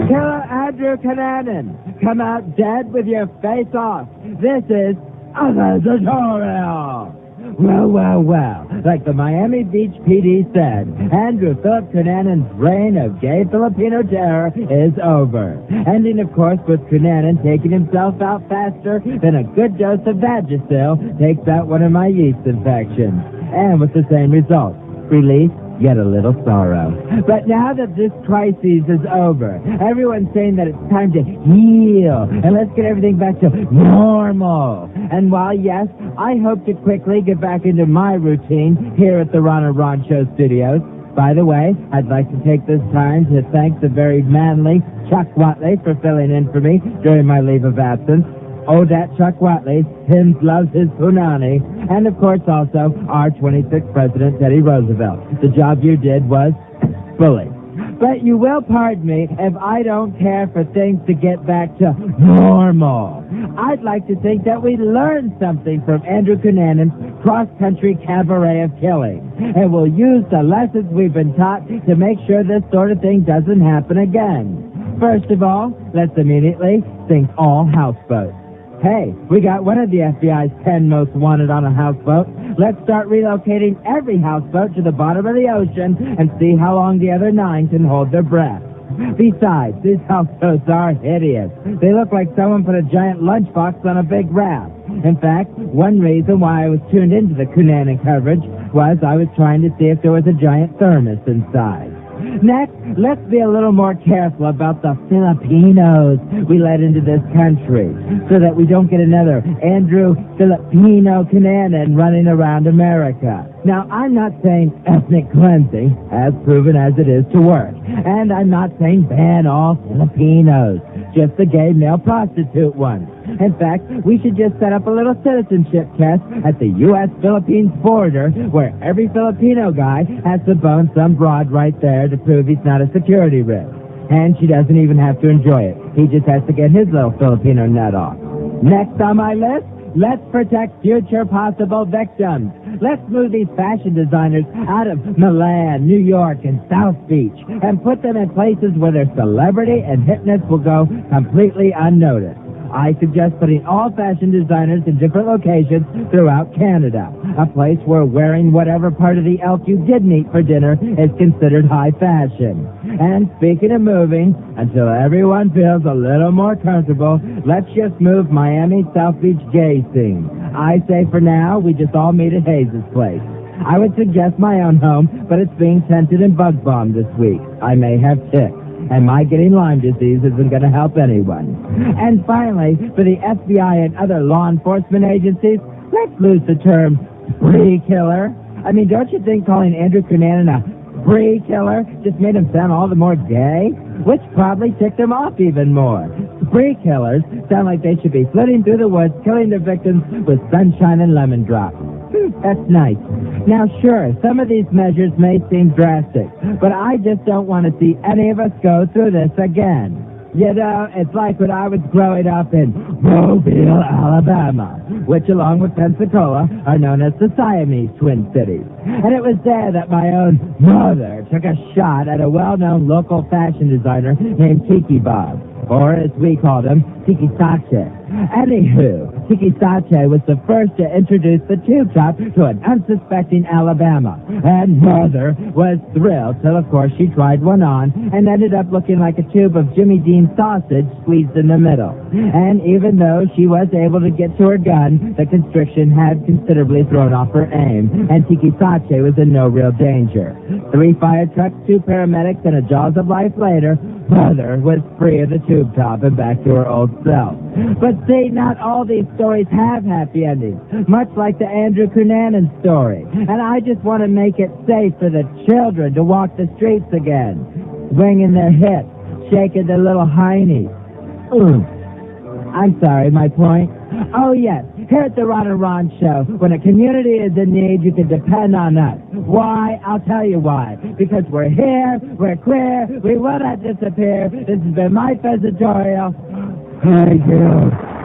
Killer Andrew Cunanan, come out dead with your face off. This is a Fezitorial. Well. Like the Miami Beach PD said, Andrew Philip Cunanan's reign of gay Filipino terror is over. Ending, of course, with Cunanan taking himself out faster than a good dose of Vagisil takes out one of my yeast infections. And with the same result. Relief, yet a little sorrow. But now that this crisis is over, everyone's saying that it's time to heal, and let's get everything back to normal. And while, yes, I hope to quickly get back into my routine here at the Ron and Ron Show studios. By the way, I'd like to take this time to thank the very manly Chuck Whatley for filling in for me during my leave of absence. Oh, that Chuck Whatley, him loves his punani. And, of course, also our 26th President, Teddy Roosevelt. The job you did was bully. But you will pardon me if I don't care for things to get back to normal. I'd like to think that we learned something from Andrew Cunanan's cross-country cabaret of killing. And we'll use the lessons we've been taught to make sure this sort of thing doesn't happen again. First of all, let's immediately sink all houseboats. Hey, we got one of the FBI's 10 most wanted on a houseboat. Let's start relocating every houseboat to the bottom of the ocean and see how long the other 9 can hold their breath. Besides, these houseboats are hideous. They look like someone put a giant lunchbox on a big raft. In fact, one reason why I was tuned into the Cunanan coverage was I was trying to see if there was a giant thermos inside. Next, let's be a little more careful about the Filipinos we let into this country so that we don't get another Andrew Filipino Cunanan running around America. Now, I'm not saying ethnic cleansing, as proven as it is to work. And I'm not saying ban all Filipinos, just the gay male prostitute ones. In fact, we should just set up a little citizenship test at the U.S.-Philippines border where every Filipino guy has to bone some broad right there to prove he's not a security risk. And she doesn't even have to enjoy it. He just has to get his little Filipino nut off. Next on my list, let's protect future possible victims. Let's move these fashion designers out of Milan, New York, and South Beach and put them in places where their celebrity and hipness will go completely unnoticed. I suggest putting all fashion designers in different locations throughout Canada, a place where wearing whatever part of the elk you did meet for dinner is considered high fashion. And speaking of moving, until everyone feels a little more comfortable, let's just move Miami South Beach gay scene. I say for now, we just all meet at Hayes' place. I would suggest my own home, but it's being tented and bug bombed this week. I may have ticks. And my getting Lyme disease isn't going to help anyone. And finally, for the FBI and other law enforcement agencies, let's lose the term spree killer. I mean, don't you think calling Andrew Cunanan a spree killer just made him sound all the more gay? Which probably ticked him off even more. Spree killers sound like they should be flitting through the woods, killing their victims with sunshine and lemon drops. That's nice. Now, sure, some of these measures may seem drastic, but I just don't want to see any of us go through this again. You know, it's like when I was growing up in Mobile, Alabama, which, along with Pensacola, are known as the Siamese Twin Cities. And it was there that my own mother took a shot at a well-known local fashion designer named Tiki Bob, or as we called him, Tiki Sache. Anywho, Tiki Sache was the first to introduce the tube top to an unsuspecting Alabama. And Mother was thrilled till, of course, she tried one on and ended up looking like a tube of Jimmy Dean sausage squeezed in the middle. And even though she was able to get to her gun, the constriction had considerably thrown off her aim, and Tiki Sache was in no real danger. 3 fire trucks, 2 paramedics, and a jaws of life later, Mother was free of the tube top and back to her old self. But see, not all these stories have happy endings, much like the Andrew Cunanan story. And I just want to make it safe for the children to walk the streets again, swinging their hips, shaking their little heinies. I'm sorry, my point. Oh, yes, here at the Ron and Ron Show, when a community is in need, you can depend on us. Why? I'll tell you why. Because we're here, we're queer, we will not disappear. This has been my Fezitorial. Thank you.